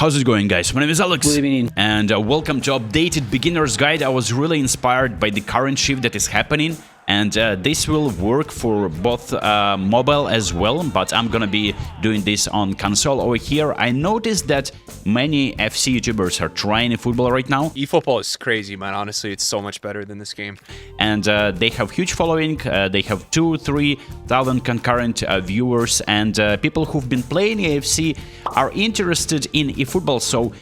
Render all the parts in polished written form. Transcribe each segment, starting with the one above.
How's it going, guys? My name is Alex. Good evening. And welcome to Updated Beginner's Guide. I was really inspired by the current shift that is happening. And this will work for both mobile as well, but I'm gonna be doing this on console over here. I noticed that many FC YouTubers are trying eFootball right now. eFootball is crazy, man. Honestly, it's so much better than this game. And they have huge following. They have 2,000-3,000 concurrent viewers, and people who've been playing AFC are interested in eFootball. So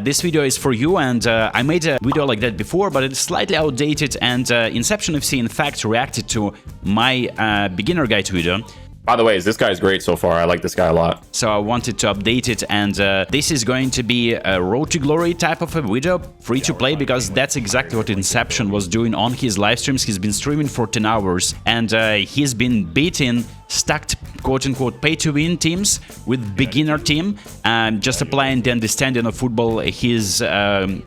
this video is for you, and I made a video like that before, but it's slightly outdated, and Inception FC, in fact, reacted to my beginner guide video. By the way, this guy's great so far. I like this guy a lot. So I wanted to update it, and this is going to be a Road to Glory type of a video, free to play, because that's exactly what Inception was doing on his live streams. He's been streaming for 10 hours, and he's been beating stacked quote-unquote pay-to-win teams with beginner team, just applying the understanding of football, his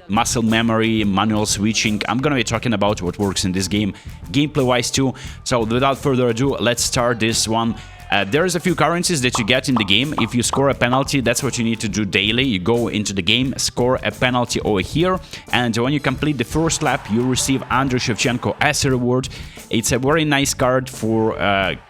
muscle memory, manual switching. I'm gonna be talking about what works in this game, gameplay-wise too. So without further ado, let's start this one. There's a few currencies that you get in the game. If you score a penalty, that's what you need to do daily. You go into the game, score a penalty over here, and when you complete the first lap, you receive Andriy Shevchenko as a reward. It's a very nice card for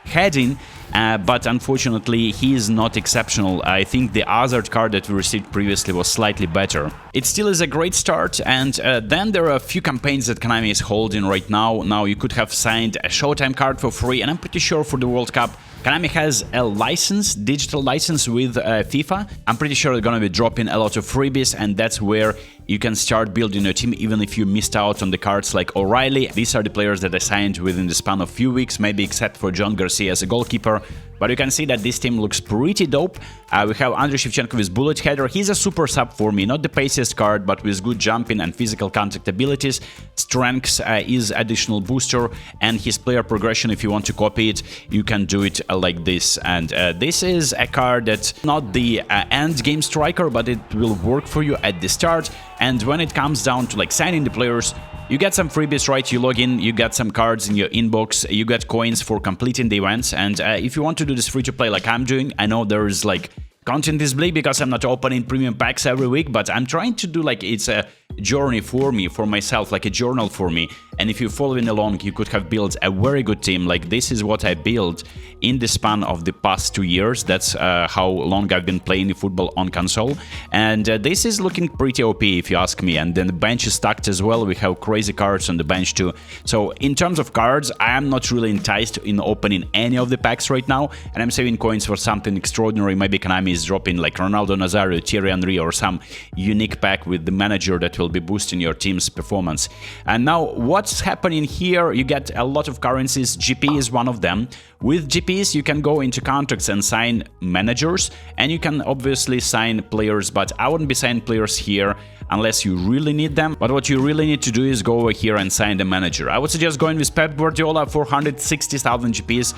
heading, but unfortunately he is not exceptional. I think the other card that we received previously was slightly better. It still is a great start, and then there are a few campaigns that Konami is holding right now. Now you could have signed a Showtime card for free, and I'm pretty sure for the World Cup Konami has a license, digital license with FIFA. I'm pretty sure they're gonna be dropping a lot of freebies, and that's where you can start building your team even if you missed out on the cards like O'Reilly. These are the players that I signed within the span of few weeks, maybe except for John Garcia as a goalkeeper. But you can see that this team looks pretty dope. We have Andriy Shevchenko with bullet header. He's a super sub for me, not the paciest card, but with good jumping and physical contact abilities. Strength is additional booster, and his player progression, if you want to copy it, you can do it like this. And this is a card that's not the end game striker, but it will work for you at the start. And when it comes down to like signing the players, you get some freebies, right? You log in, you get some cards in your inbox, you get coins for completing the events. And if you want to do this free to play like I'm doing, I know there is like content is bleak because I'm not opening premium packs every week, but I'm trying to do like it's a journey for me, for myself, like a journal for me. And if you're following along, you could have built a very good team. Like this is what I built in the span of the past 2 years. That's how long I've been playing football on console. And this is looking pretty OP if you ask me. And then the bench is stacked as well. We have crazy cards on the bench too. So in terms of cards, I am not really enticed in opening any of the packs right now. And I'm saving coins for something extraordinary. Maybe Konami is dropping like Ronaldo Nazario, Thierry Henry, or some unique pack with the manager that will be boosting your team's performance. And now what's happening here, you get a lot of currencies. GP is one of them. With GPs you can go into contracts and sign managers, and you can obviously sign players, but I wouldn't be signing players here unless you really need them. But what you really need to do is go over here and sign the manager. I would suggest going with Pep Guardiola for 160,000 GPs.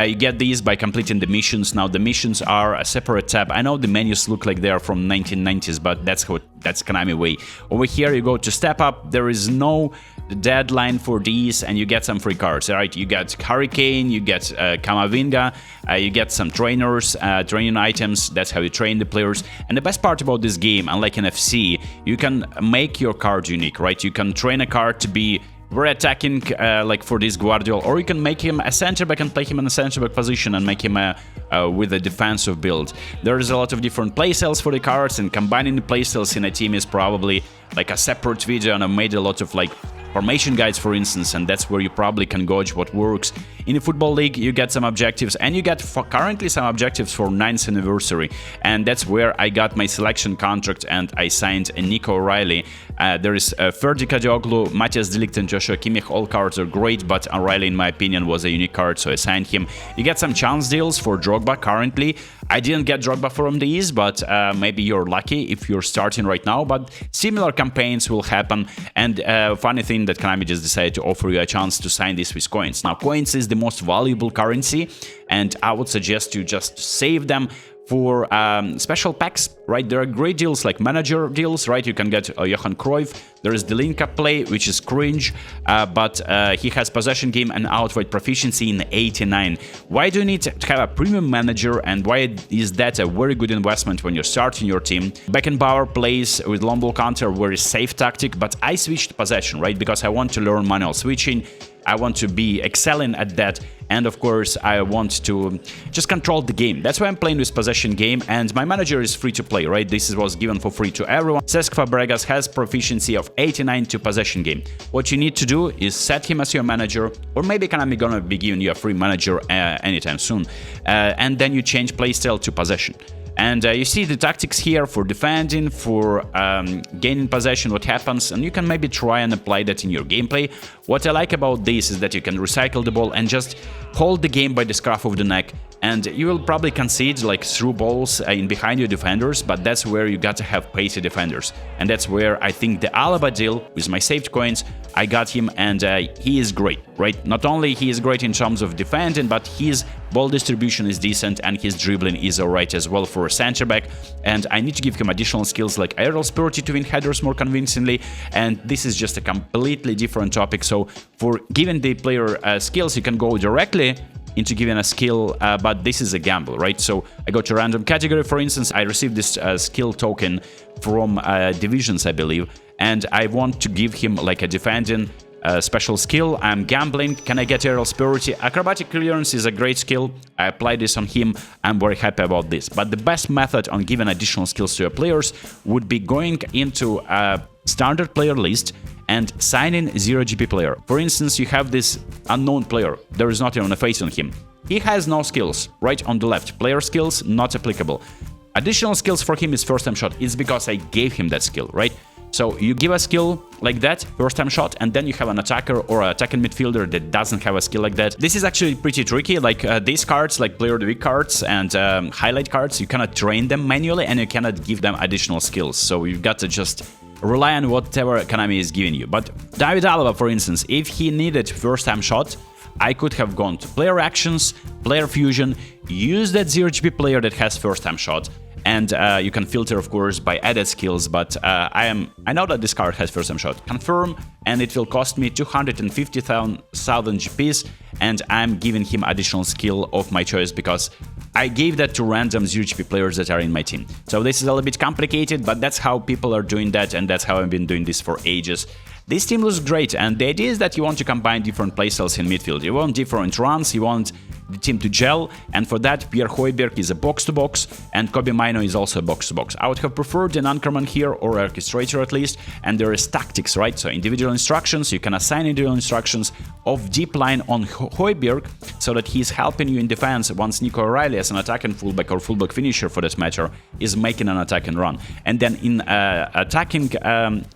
You get these by completing the missions. Now the missions are a separate tab. I know the menus look like they are from 1990s, but that's Konami way. Over here you go to step up. There is no deadline for these, and you get some free cards, right? You get Hurricane, you get Kamavinga, you get some trainers, training items. That's how you train the players. And the best part about this game, unlike in FC, you can make your card unique, right? You can train a card to be very attacking, like for this Guardiola, or you can make him a center back and play him in a center back position and make him with a defensive build. There's a lot of different playstyles for the cards, and combining the playstyles in a team is probably like a separate video, and I've made a lot of like formation guides, for instance, and that's where you probably can gauge what works. In the Football League, you get some objectives, and you get currently some objectives for 9th anniversary, and that's where I got my selection contract, and I signed Nico O'Reilly. There is Ferdi Kadioglu, Matthias de Ligt, and Joshua Kimmich. All cards are great, but O'Reilly, in my opinion, was a unique card, so I signed him. You get some chance deals for Drogba currently. I didn't get Drogba from these, but maybe you're lucky if you're starting right now, but similar campaigns will happen. And funny thing that Konami just decided to offer you a chance to sign this with coins. Now, coins is the most valuable currency, and I would suggest you just save them for special packs, right? There are great deals like manager deals, right? You can get Johan Cruyff. There is the link-up play, which is cringe, but he has possession game and outright proficiency in 89. Why do you need to have a premium manager, and why is that a very good investment when you're starting your team? Beckenbauer plays with long ball counter, very safe tactic, but I switched possession, right? Because I want to learn manual switching. I want to be excelling at that, and of course I want to just control the game. That's why I'm playing with possession game, and my manager is free to play, right? This was given for free to everyone. Cesc Fabregas has proficiency of 89 to possession game. What you need to do is set him as your manager, or maybe Konami gonna be giving you a free manager anytime soon, and then you change playstyle to possession. And you see the tactics here for defending, for gaining possession, what happens, and you can maybe try and apply that in your gameplay. What I like about this is that you can recycle the ball and just hold the game by the scruff of the neck, and you will probably concede like through balls in behind your defenders, but that's where you got to have pacey defenders. And that's where I think the Alaba deal with my saved coins, I got him, and he is great, right? Not only he is great in terms of defending, but his ball distribution is decent and his dribbling is alright as well for a center back. And I need to give him additional skills like aerial spurity to win headers more convincingly, and this is just a completely different topic. So for giving the player skills, you can go directly into giving a skill, but this is a gamble, right? So I go to random category, for instance, I received this skill token from Divisions, I believe, and I want to give him like a defending special skill. I'm gambling. Can I get aerial spurity? Acrobatic clearance is a great skill. I applied this on him. I'm very happy about this. But the best method on giving additional skills to your players would be going into a standard player list and signing 0 GP player. For instance, you have this unknown player. There is not even a face on him. He has no skills. Right on the left, player skills not applicable. Additional skills for him is first time shot. It's because I gave him that skill, right? So you give a skill like that, first time shot, and then you have an attacker or an attacking midfielder that doesn't have a skill like that. This is actually pretty tricky. Like these cards, like player of the week cards and highlight cards, you cannot train them manually and you cannot give them additional skills. So you've got to just rely on whatever Konami is giving you. But David Alaba, for instance, if he needed first time shot, I could have gone to player actions, player fusion, use that 0 GP player that has first time shot. And you can filter, of course, by added skills, but I know that this card has first time shot. Confirm, and it will cost me 250,000 GPs, and I'm giving him additional skill of my choice because I gave that to random 0 GP players that are in my team. So this is a little bit complicated, but that's how people are doing that, and that's how I've been doing this for ages. This team looks great, and the idea is that you want to combine different playstyles in midfield. You want different runs, you want the team to gel, and for that Pierre Højbjerg is a box-to-box, and Kobbie Mainoo is also a box-to-box. I would have preferred an Anchorman here, or orchestrator at least, and there is tactics, right? So individual instructions, you can assign individual instructions of deep line on Højbjerg, so that he's helping you in defense once Nico O'Reilly as an attacking fullback or fullback finisher for that matter is making an attack and run. And then in attacking,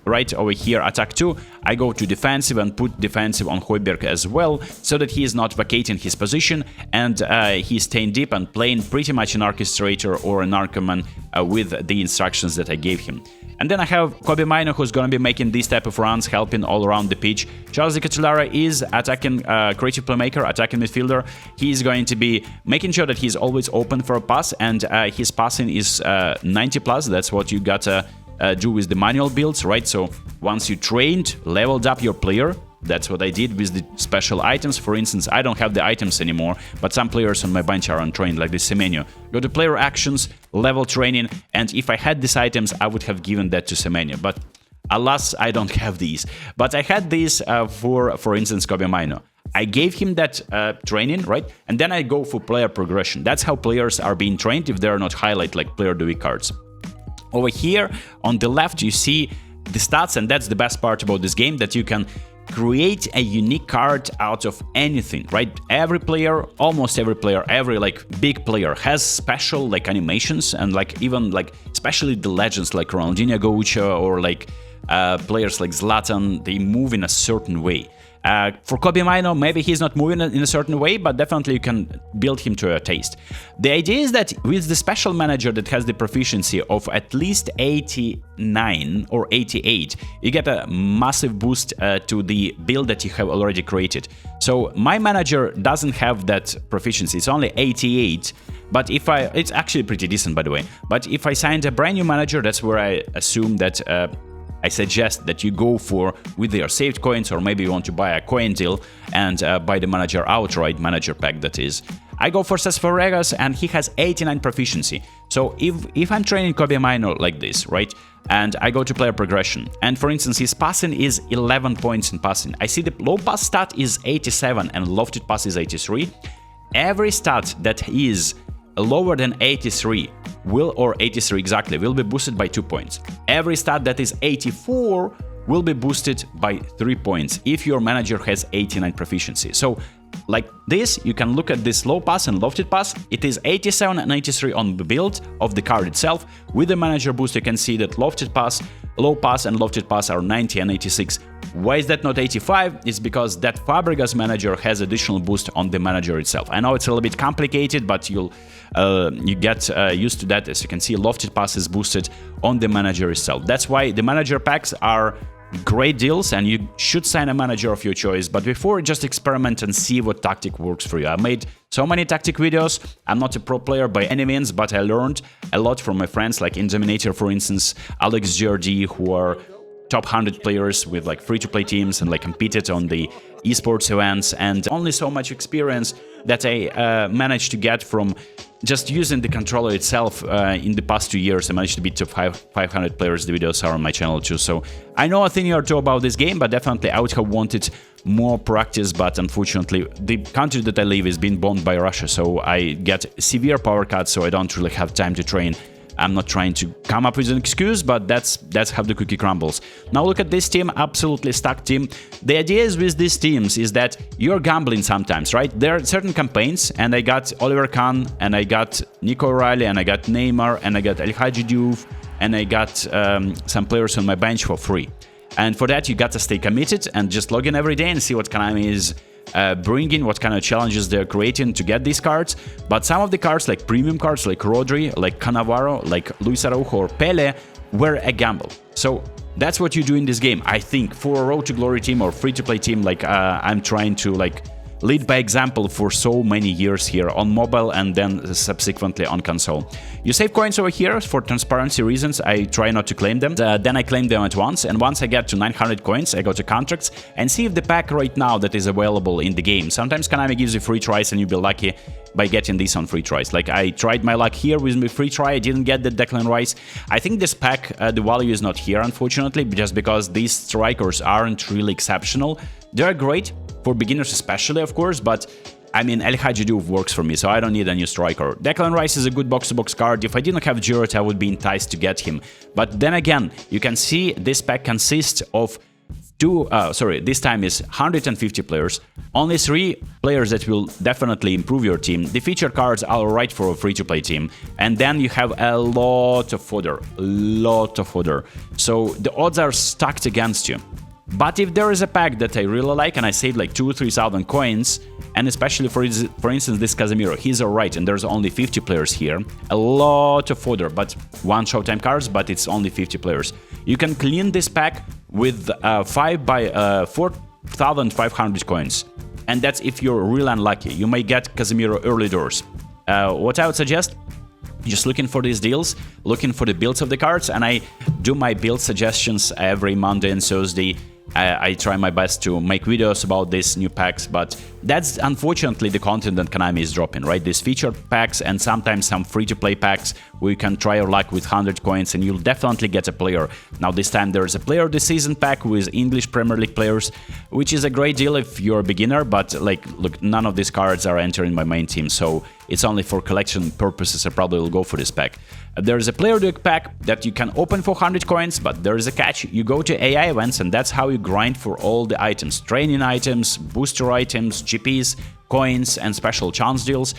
right over here, attack 2, I go to defensive and put defensive on Højbjerg as well, so that he is not vacating his position and he's staying deep and playing pretty much an orchestrator or an Anchorman with the instructions that I gave him. And then I have Kobbie Mainoo, who's going to be making these type of runs, helping all around the pitch. Charles Di Ketelaere is attacking creative playmaker, attacking midfielder. He's going to be making sure that he's always open for a pass, and his passing is 90 plus. That's what you got to do with the manual builds, right? So once you trained, leveled up your player, that's what I did with the special items. For instance, I don't have the items anymore, but some players on my bench are untrained, like the Semenyo. Go to player actions, level training, and if I had these items, I would have given that to Semenyo. But alas, I don't have these. But I had these for instance, Kobbie Mainoo. I gave him that training, right? And then I go for player progression. That's how players are being trained if they are not highlight like player of the week cards. Over here on the left, you see the stats, and that's the best part about this game, that you can create a unique card out of anything, right? Every player, almost every player, every like big player has special like animations, and like even like especially the legends like Ronaldinho Gaucho or like players like Zlatan, they move in a certain way. For Kobbie Mainoo, maybe he's not moving in a certain way, but definitely you can build him to your taste. The idea is that with the special manager that has the proficiency of at least 89 or 88, you get a massive boost to the build that you have already created. So my manager doesn't have that proficiency, it's only 88, But if it's actually pretty decent, by the way. But if I signed a brand new manager, that's where I assume that I suggest that you go for with their saved coins, or maybe you want to buy a coin deal and buy the manager outright, manager pack that is. I go for Cesfaregas, and he has 89 proficiency. So if I'm training Kobe Mino like this, right, and I go to player progression, and for instance his passing is 11 points in passing, I see the low pass stat is 87 and lofted pass is 83. Every stat that is lower than 83 or 83 exactly, will be boosted by 2 points. Every stat that is 84 will be boosted by 3 points if your manager has 89 proficiency. So like this, you can look at this low pass and lofted pass. It is 87 and 83 on the build of the card itself. With the manager boost, you can see that lofted pass, low pass and lofted pass are 90 and 86. Why is that not 85? It's because that Fabregas manager has additional boost on the manager itself. I know it's a little bit complicated, but you get used to that. As you can see, lofted pass is boosted on the manager itself. That's why the manager packs are great deals, and you should sign a manager of your choice. But before, just experiment and see what tactic works for you. I made so many tactic videos. I'm not a pro player by any means, but I learned a lot from my friends like Dominator, for instance, AlexND, who are top 100 players with like free-to-play teams and like competed on the esports events, and only so much experience that I managed to get from just using the controller itself in the past 2 years. I managed to beat to 500 players. The videos are on my channel too. So I know a thing or two about this game, but definitely I would have wanted more practice. But unfortunately, the country that I live is being bombed by Russia, so I get severe power cuts, so I don't really have time to train. I'm not trying to come up with an excuse, but that's how the cookie crumbles. Now look at this team, absolutely stacked team. The idea is with these teams is that you're gambling sometimes, right? There are certain campaigns, and I got Oliver Kahn, and I got Nico O'Reilly, and I got Neymar, and I got El Hadji Diouf, and I got some players on my bench for free. And for that, you got to stay committed and just log in every day and see what Konami is bringing, what kind of challenges they're creating to get these cards. But some of the cards, like premium cards, like Rodri, like Cannavaro, like Luis Araujo or Pele, were a gamble. So that's what you do in this game. I think for a Road to Glory team or free-to-play team, like I'm trying to like lead by example for so many years here on mobile and then subsequently on console. You save coins over here for transparency reasons. I try not to claim them. Then I claim them at once, and once I get to 900 coins, I go to contracts and see if the pack right now that is available in the game. Sometimes Konami gives you free tries and you'll be lucky by getting this on free tries. Like I tried my luck here with my free try, I didn't get the Declan Rice. I think this pack, the value is not here unfortunately, just because these strikers aren't really exceptional. They're great for beginners especially, of course, but I mean, El Hadji Diouf works for me, so I don't need a new striker. Declan Rice is a good box-to-box card. If I didn't have Giroud, I would be enticed to get him. But then again, you can see this pack consists of this time is 150 players. Only 3 players that will definitely improve your team. The featured cards are alright for a free-to-play team. And then you have a lot of fodder. So the odds are stacked against you. But if there is a pack that I really like and I save like 2,000 or 3,000 coins, and especially for instance this Casemiro, he's alright and there's only 50 players here, a lot of fodder, but 1 Showtime cards, but it's only 50 players. You can clean this pack with 5 by 4,500 coins, and that's if you're real unlucky. You may get Casemiro early doors. What I would suggest, just looking for these deals, looking for the builds of the cards, and I do my build suggestions every Monday and Thursday. I try my best to make videos about these new packs, but that's unfortunately the content that Konami is dropping, right? These featured packs and sometimes some free-to-play packs where you can try your luck with 100 coins and you'll definitely get a player. Now this time there's a player of the season pack with English Premier League players, which is a great deal if you're a beginner, but like, look, none of these cards are entering my main team, so it's only for collection purposes. I probably will go for this pack. There's a player duke pack that you can open for 100 coins, but there is a catch. You go to AI events and that's how you grind for all the items. Training items, booster items, GPs, coins, and special chance deals.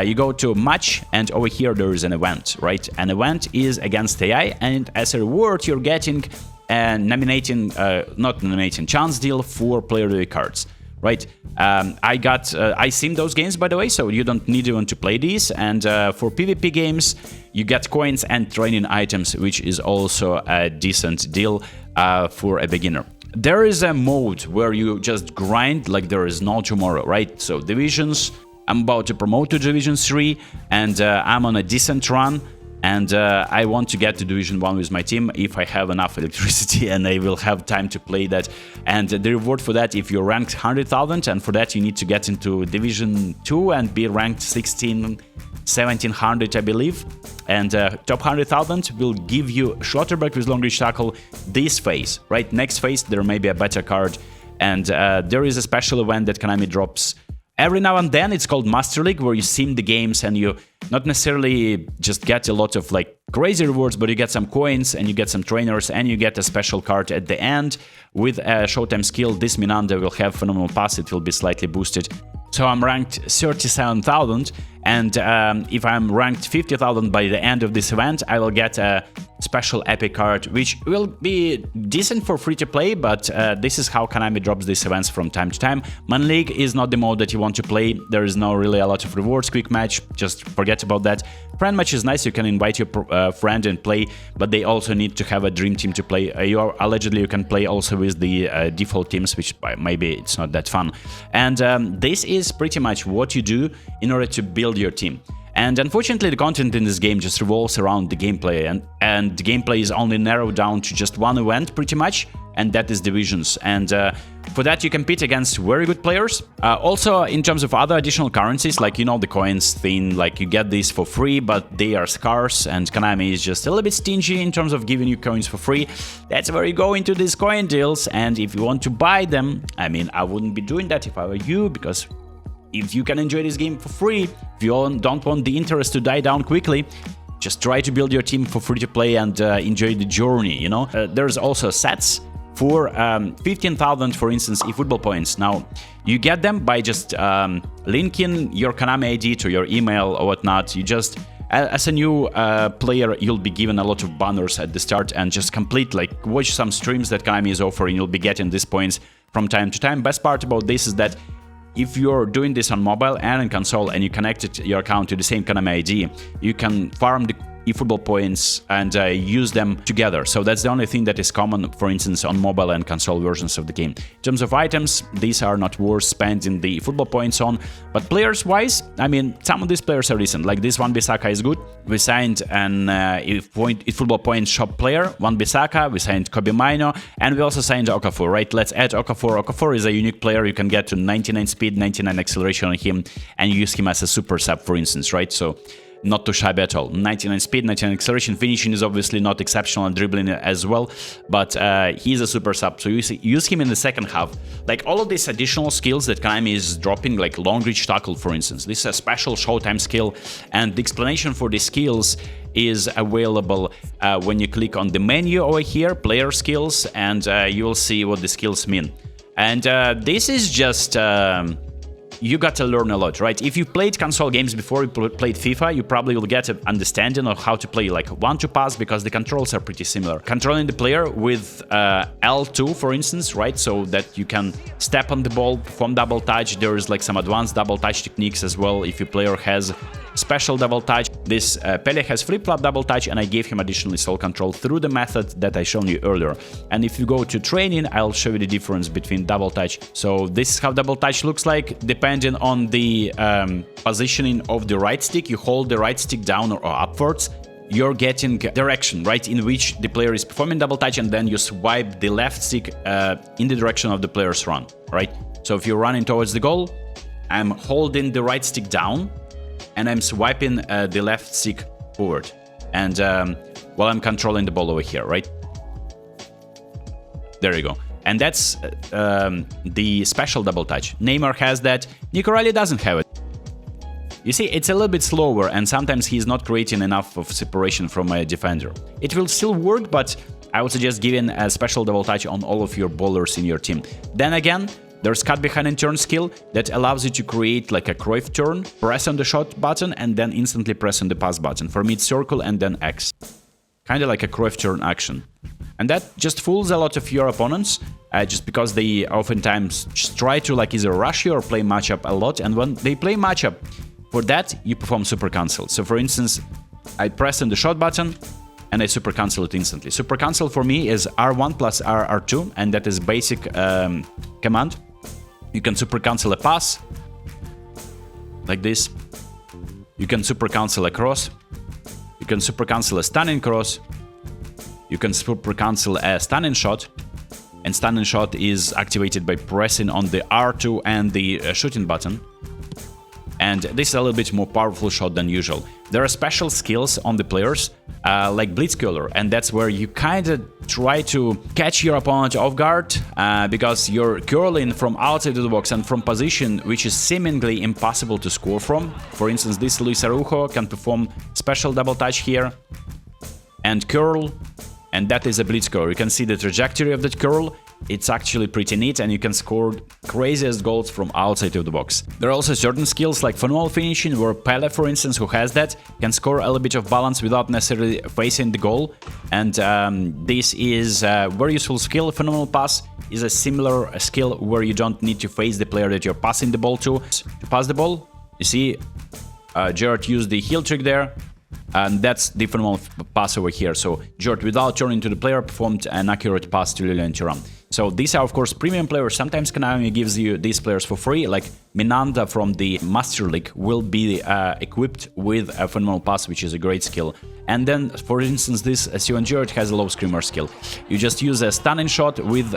You go to match and over here there is an event, right? An event is against AI, and as a reward you're getting chance deal for player duke cards. Right, I sim those games, by the way, so you don't need even to play these. And for PvP games, you get coins and training items, which is also a decent deal for a beginner. There is a mode where you just grind like there is no tomorrow, right? So divisions, I'm about to promote to Division 3, and I'm on a decent run. And I want to get to Division 1 with my team if I have enough electricity and I will have time to play that. And the reward for that, if you're ranked 100,000, and for that you need to get into Division 2 and be ranked 1700, I believe. And top 100,000 will give you Schlotterbeck with long reach tackle this phase, right? Next phase, there may be a better card. And there is a special event that Konami drops every now and then. It's called Master League, where you sim the games and you not necessarily just get a lot of like crazy rewards, but you get some coins and you get some trainers and you get a special card at the end with a Showtime skill. This Minanda will have phenomenal pass. It will be slightly boosted. So I'm ranked 37,000, and if I'm ranked 50,000 by the end of this event, I will get a special epic card, which will be decent for free-to-play, but this is how Konami drops these events from time to time. Man League is not the mode that you want to play. There is no really a lot of rewards. Quick match, just forget about that. Friend match is nice. You can invite your friend and play, but they also need to have a dream team to play. Allegedly, you can play also with the default teams, which maybe it's not that fun. And this is pretty much what you do in order to build your team. And unfortunately, the content in this game just revolves around the gameplay, and the gameplay is only narrowed down to just one event, pretty much, and that is divisions. And for that, you compete against very good players. Also, in terms of other additional currencies, like, you know, the coins thing, like you get these for free, but they are scarce, and Konami is just a little bit stingy in terms of giving you coins for free. That's where you go into these coin deals, and if you want to buy them, I mean, I wouldn't be doing that if I were you, because if you can enjoy this game for free, if you don't want the interest to die down quickly, just try to build your team for free to play and enjoy the journey, you know? There's also sets for 15,000, for instance, eFootball points. Now, you get them by just linking your Konami ID to your email or whatnot. You just, as a new player, you'll be given a lot of banners at the start and just complete, like, watch some streams that Konami is offering. You'll be getting these points from time to time. Best part about this is that if you're doing this on mobile and on console and you connected your account to the same Konami ID, you can farm the eFootball points and use them together. So that's the only thing that is common, for instance, on mobile and console versions of the game. In terms of items, these are not worth spending the eFootball points on, but players-wise, I mean, some of these players are decent. Like this Wan-Bissaka is good. We signed an eFootball points shop player, Wan-Bissaka. We signed Kobe Maino, and we also signed Okafor, right? Let's add Okafor. Okafor is a unique player. You can get to 99 speed, 99 acceleration on him, and use him as a super sub, for instance, right? So not too shabby at all. 99 speed, 99 acceleration. Finishing is obviously not exceptional, and dribbling as well, but he's a super sub, so use him in the second half. Like all of these additional skills that Konami is dropping, like long reach tackle, for instance. This is a special Showtime skill, and the explanation for the skills is available when you click on the menu over here, player skills, and you will see what the skills mean. And this is just you got to learn a lot, right? If you played console games before, you played FIFA, you probably will get an understanding of how to play like 1-2 pass, because the controls are pretty similar. Controlling the player with L2, for instance, right? So that you can step on the ball, perform double touch. There is like some advanced double touch techniques as well. If your player has special double touch, this Pele has flip-flop double touch, and I gave him additional soul control through the method that I shown you earlier. And if you go to training, I'll show you the difference between double touch. So this is how double touch looks like. Depending on the positioning of the right stick, you hold the right stick down or upwards, you're getting direction, right, in which the player is performing double touch, and then you swipe the left stick in the direction of the player's run, right? So if you're running towards the goal, I'm holding the right stick down, and I'm swiping the left stick forward. And while I'm controlling the ball over here, right? There you go. And that's the special double touch. Neymar has that. NickRTFM doesn't have it. You see, it's a little bit slower, and sometimes he's not creating enough of separation from a defender. It will still work, but I would suggest giving a special double touch on all of your bowlers in your team. Then again, there's cut behind and turn skill that allows you to create like a Cruyff turn, press on the shot button, and then instantly press on the pass button. For me, it's circle and then X. Kind of like a Cruyff turn action. And that just fools a lot of your opponents, just because they oftentimes just try to like either rush you or play matchup a lot. And when they play matchup, for that, you perform super cancel. So for instance, I press on the shot button, and I super cancel it instantly. Super cancel for me is R1 plus R2, and that is basic command. You can super cancel a pass, like this. You can super cancel a cross. You can super cancel a stunning cross. You can super cancel a stunning shot. And stunning shot is activated by pressing on the R2 and the shooting button. And this is a little bit more powerful shot than usual. There are special skills on the players, like blitzkiller, and that's where you kind of try to catch your opponent off guard, because you're curling from outside of the box and from position which is seemingly impossible to score from. For instance, this Luis Araujo can perform special double touch here and curl, and that is a blitzkiller. You can see the trajectory of that curl. It's actually pretty neat, and you can score craziest goals from outside of the box. There are also certain skills like phenomenal finishing, where Pele, for instance, who has that, can score a little bit of balance without necessarily facing the goal. And this is a very useful skill. Phenomenal pass is a similar skill where you don't need to face the player that you're passing the ball to pass the ball. You see, Gerrard used the heel trick there. And that's the phenomenal pass over here. So Gerrard, without turning to the player, performed an accurate pass to Lilian Thuram. So these are, of course, premium players. Sometimes Konami gives you these players for free, like Minanda from the Master League will be equipped with a phenomenal pass, which is a great skill. And then, for instance, this Steven Gerrard has a low screamer skill. You just use a stunning shot with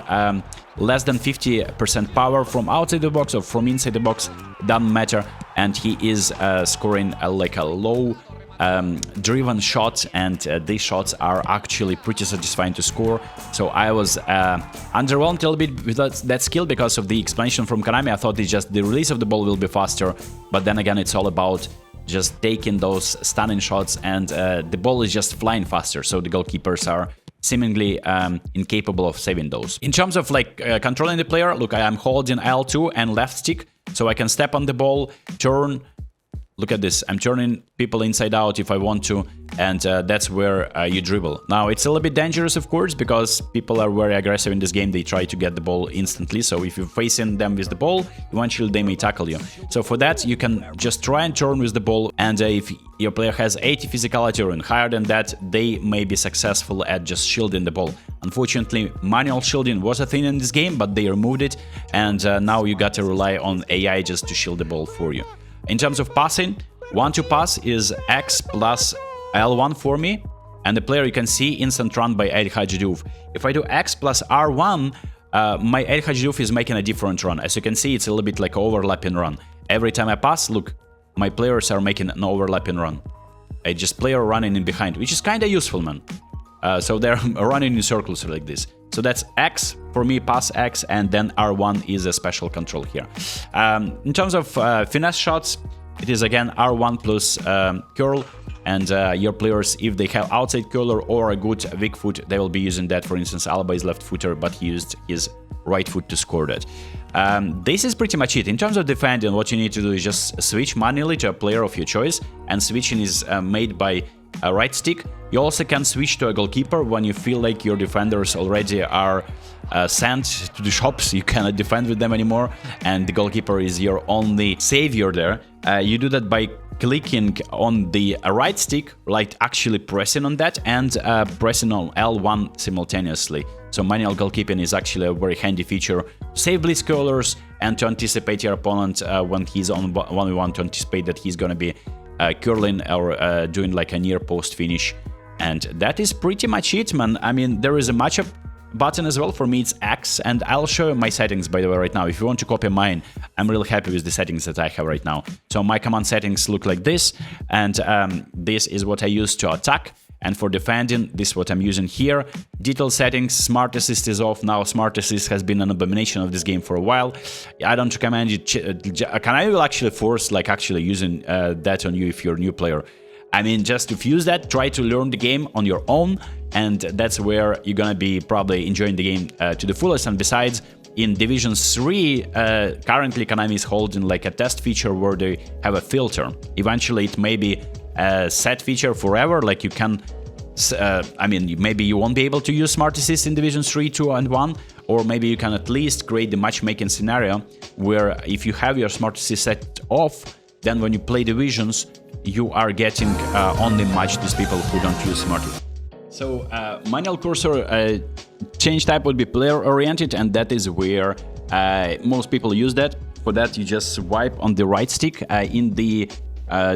less than 50% power from outside the box or from inside the box, doesn't matter. And he is scoring like a low driven shots, and these shots are actually pretty satisfying to score. So I was underwhelmed a little bit with that skill because of the explanation from Konami. I thought it's just the release of the ball will be faster, but then again it's all about just taking those stunning shots, and the ball is just flying faster, so the goalkeepers are seemingly incapable of saving those. In terms of like controlling the player, look, I am holding L2 and left stick, so I can step on the ball, turn. Look at this, I'm turning people inside out if I want to, and that's where you dribble. Now, it's a little bit dangerous, of course, because people are very aggressive in this game. They try to get the ball instantly, so if you're facing them with the ball, eventually they may tackle you. So for that, you can just try and turn with the ball, and if your player has 80 physicality or higher than that, they may be successful at just shielding the ball. Unfortunately, manual shielding was a thing in this game, but they removed it, and now you got to rely on AI just to shield the ball for you. In terms of passing, 1-2 pass is X plus L1 for me, and the player you can see instant run by El Hadji Diouf. If I do X plus R1, my El Hadji Diouf is making a different run. As you can see, it's a little bit like overlapping run. Every time I pass, look, my players are making an overlapping run. I just player running in behind, which is kind of useful, man. So they're running in circles like this. So that's X for me, pass X, and then R1 is a special control here. In terms of finesse shots, it is again R1 plus curl, and your players, if they have outside curler or a good weak foot, they will be using that. For instance, Alaba is left footer, but he used his right foot to score that. This is pretty much it. In terms of defending, what you need to do is just switch manually to a player of your choice, and switching is made by a right stick. You also can switch to a goalkeeper when you feel like your defenders already are sent to the shops. You cannot defend with them anymore, and the goalkeeper is your only savior there. You do that by clicking on the right stick, like actually pressing on that, and pressing on L1 simultaneously. So manual goalkeeping is actually a very handy feature to save blitz curlers and to anticipate your opponent when he's on 1v1, to anticipate that he's gonna be curling or doing like a near post finish. And that is pretty much it, man. I mean, there is a matchup button as well. For me, it's X, and I'll show you my settings, by the way, right now. If you want to copy mine, I'm really happy with the settings that I have right now. So my command settings look like this, and this is what I use to attack. And for defending, this is what I'm using here. Detail settings, Smart Assist is off now. Smart Assist has been an abomination of this game for a while. I don't recommend you. Can I will actually force like actually using that on you if you're a new player? I mean, just to use that, try to learn the game on your own, and that's where you're gonna be probably enjoying the game to the fullest. And besides, in Division 3, currently Konami is holding like a test feature where they have a filter. Eventually, it may be a set feature forever, like you can, I mean, maybe you won't be able to use Smart Assist in Division 3, 2, and 1, or maybe you can at least create the matchmaking scenario where if you have your Smart Assist set off, then when you play divisions, you are getting only match these people who don't use Smart Assist. So manual cursor change type would be player oriented, and that is where most people use that. For that, you just swipe on the right stick in the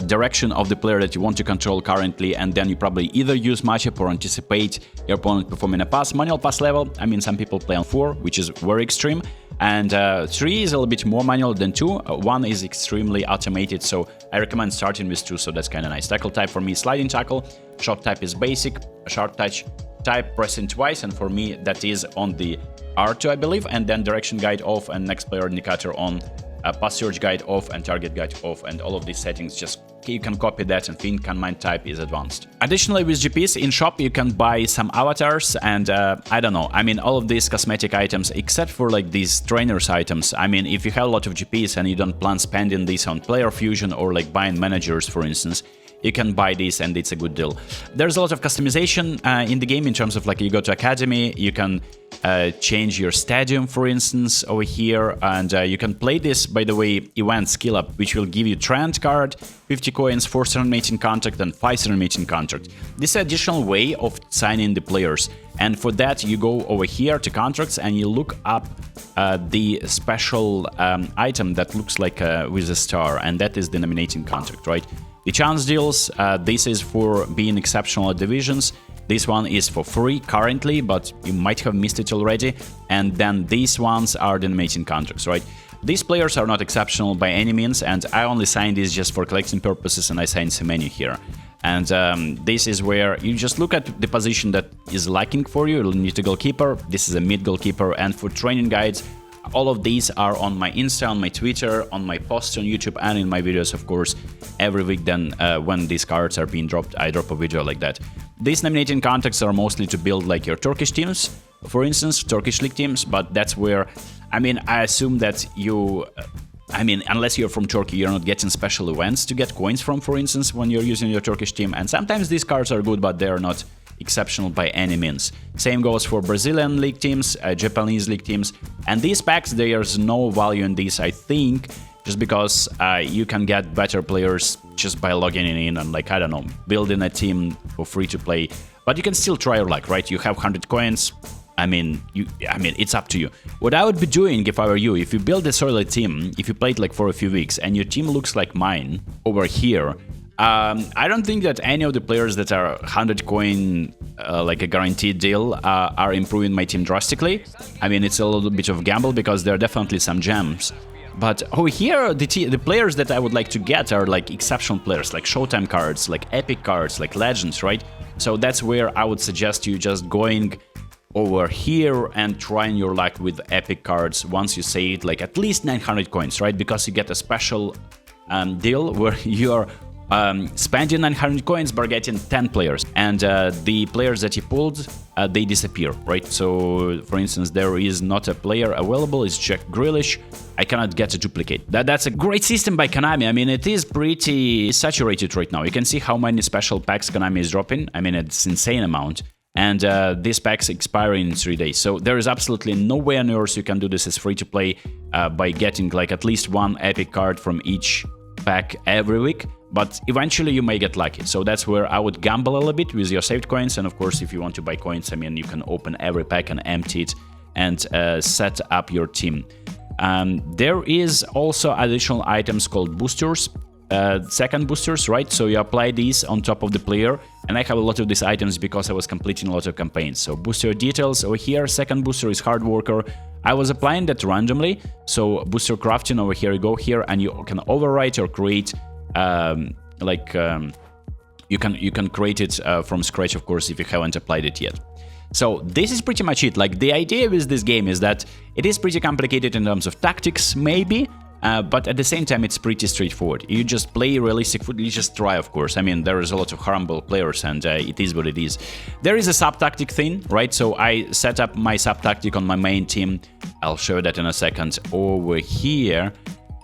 direction of the player that you want to control currently, and then you probably either use matchup or anticipate your opponent performing a pass. Manual pass level, I mean, some people play on 4, which is very extreme, and 3 is a little bit more manual than 2. 1 is extremely automated, so I recommend starting with 2, so that's kind of nice. Tackle type for me, sliding tackle. Shot type is basic. Short touch type, pressing twice, and for me that is on the R2, I believe, and then direction guide off and next player indicator on. Pass search guide off and target guide off, and all of these settings, just you can copy that, and fin command type is advanced. Additionally, with GPs in shop you can buy some avatars, and I don't know, I mean, all of these cosmetic items except for like these trainers items. I mean, if you have a lot of GPs and you don't plan spending this on player fusion or like buying managers, for instance, you can buy this and it's a good deal. There's a lot of customization in the game in terms of like you go to academy, you can change your stadium, for instance, over here, and you can play this, by the way, event skill up, which will give you trend card, 50 coins, 4-star mating contract, and 5-star mating contract. This is an additional way of signing the players, and for that you go over here to contracts and you look up the special item that looks like with a star, and that is the nominating contract, right? The chance deals, this is for being exceptional at divisions. This one is for free currently, but you might have missed it already. And then these ones are the nominating contracts, right? These players are not exceptional by any means, and I only signed these just for collecting purposes, and I signed some menu here. And this is where you just look at the position that is lacking for you. You'll need a goalkeeper. This is a mid goalkeeper, and for training guides, all of these are on my Insta, on my Twitter, on my posts on YouTube, and in my videos, of course. Every week then, when these cards are being dropped, I drop a video like that. These nominating contacts are mostly to build like your Turkish teams, for instance, Turkish league teams, but that's where, I mean, I assume that you, I mean, unless you're from Turkey, you're not getting special events to get coins from, for instance, when you're using your Turkish team, and sometimes these cards are good, but they're not exceptional by any means. Same goes for Brazilian league teams, Japanese league teams, and these packs, there's no value in these, I think, just because you can get better players just by logging in and, like, I don't know, building a team for free to play. But you can still try your luck, right? You have 100 coins. I mean, it's up to you. What I would be doing if I were you, if you build a solid team, if you played like for a few weeks and your team looks like mine over here, I don't think that any of the players that are 100 coin, like a guaranteed deal, are improving my team drastically. I mean, it's a little bit of a gamble because there are definitely some gems. But over here, the players that I would like to get are like exceptional players, like Showtime cards, like epic cards, like legends, right? So that's where I would suggest you just going over here and trying your luck with epic cards once you say it, like at least 900 coins, right? Because you get a special deal where you're spending 900 coins but getting 10 players, and the players that you pulled, they disappear, right? So for instance, there is not a player available, it's Jack Grealish. I cannot get a duplicate. That's a great system by Konami. I mean, it is pretty saturated right now. You can see how many special packs Konami is dropping. I mean, it's insane amount. And these packs expire in 3 days. So there is absolutely no way on earth you can do this as free to play by getting like at least one epic card from each pack every week. But eventually you may get lucky. So that's where I would gamble a little bit with your saved coins. And of course, if you want to buy coins, I mean, you can open every pack and empty it and set up your team. There is also additional items called boosters. Second boosters, right? So you apply these on top of the player, and I have a lot of these items because I was completing a lot of campaigns. So booster details over here. Second booster is hard worker. I was applying that randomly. So booster crafting over here, you go here and you can overwrite or create you can create it from scratch, of course, if you haven't applied it yet. So this is pretty much it. Like, the idea with this game is that it is pretty complicated in terms of tactics, maybe, but at the same time, it's pretty straightforward. You just play realistic football, you just try, of course. I mean, there is a lot of horrible players, and it is what it is. There is a subtactic thing, right? So I set up my subtactic on my main team. I'll show that in a second over here.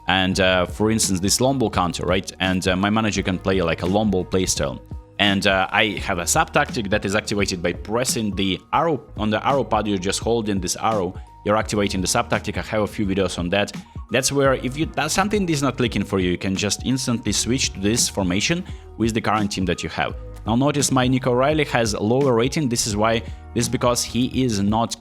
And for instance, this long ball counter, right? And my manager can play like a long ball playstyle. And I have a subtactic that is activated by pressing the arrow. On the arrow pad, you're just holding this arrow. You're activating the subtactic. I have a few videos on that. That's where if something is not clicking for you, you can just instantly switch to this formation with the current team that you have. Now notice my Nick O'Reilly has lower rating. This is why. This is because he is not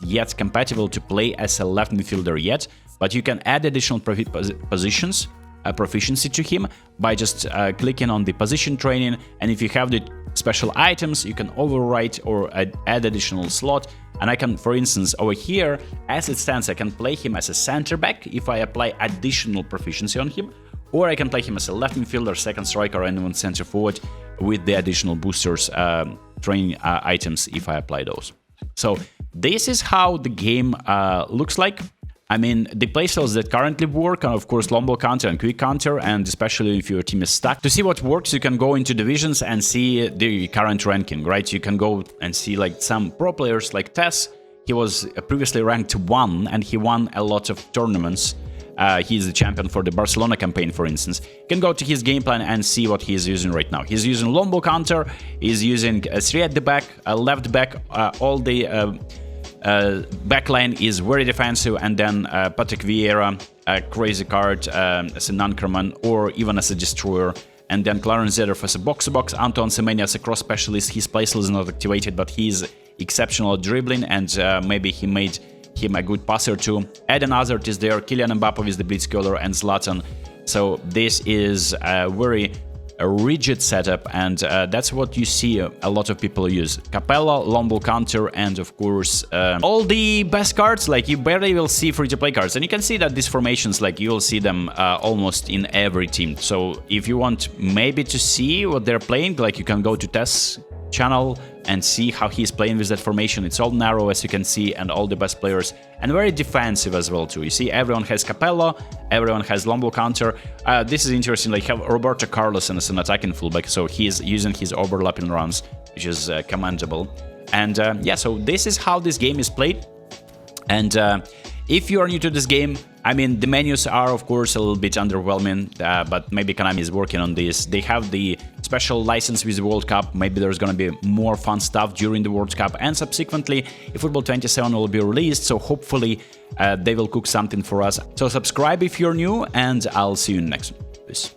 yet compatible to play as a left midfielder yet. But you can add additional positions, proficiency to him by just clicking on the position training. And if you have the special items, you can overwrite or add additional slot. And I can, for instance, over here, as it stands, I can play him as a center back if I apply additional proficiency on him. Or I can play him as a left midfielder, second striker, and even center forward with the additional boosters training items if I apply those. So this is how the game looks like. I mean, the playstyles that currently work are, of course, long ball counter and quick counter, and especially if your team is stuck. To see what works, you can go into divisions and see the current ranking, right? You can go and see like some pro players like Tess. He was previously ranked 1, and he won a lot of tournaments. He's the champion for the Barcelona campaign, for instance. You can go to his game plan and see what he's using right now. He's using long ball counter, he's using 3 at the back, left back, all the backline is very defensive, and then Patrick Vieira, a crazy card as an anchorman or even as a destroyer, and then Clarence Zedorf as a box-to-box, Anton Semenyo as a cross specialist. His playstyle is not activated, but he's exceptional at dribbling, and maybe he made him a good passer too. Eden Hazard is there, Kylian Mbappe is the blitzkiller, and Zlatan. So this is a very rigid setup, and that's what you see a lot of people use. Capella, long ball counter, and of course all the best cards. Like, you barely will see free-to-play cards, and you can see that these formations, like, you will see them almost in every team. So if you want maybe to see what they're playing, like, you can go to Tess channel and see how he's playing with that formation. It's all narrow, as you can see, and all the best players, and very defensive as well too. You see, everyone has Capella, everyone has long ball counter. This is interesting, like, have Roberto Carlos as an attacking fullback, so he's using his overlapping runs, which is commendable. And yeah, so this is how this game is played. And if you are new to this game, I mean, the menus are, of course, a little bit underwhelming, but maybe Konami is working on this. They have the special license with the World Cup. Maybe there's going to be more fun stuff during the World Cup, and subsequently, eFootball 27 will be released, so hopefully they will cook something for us. So subscribe if you're new, and I'll see you in the next one. Peace.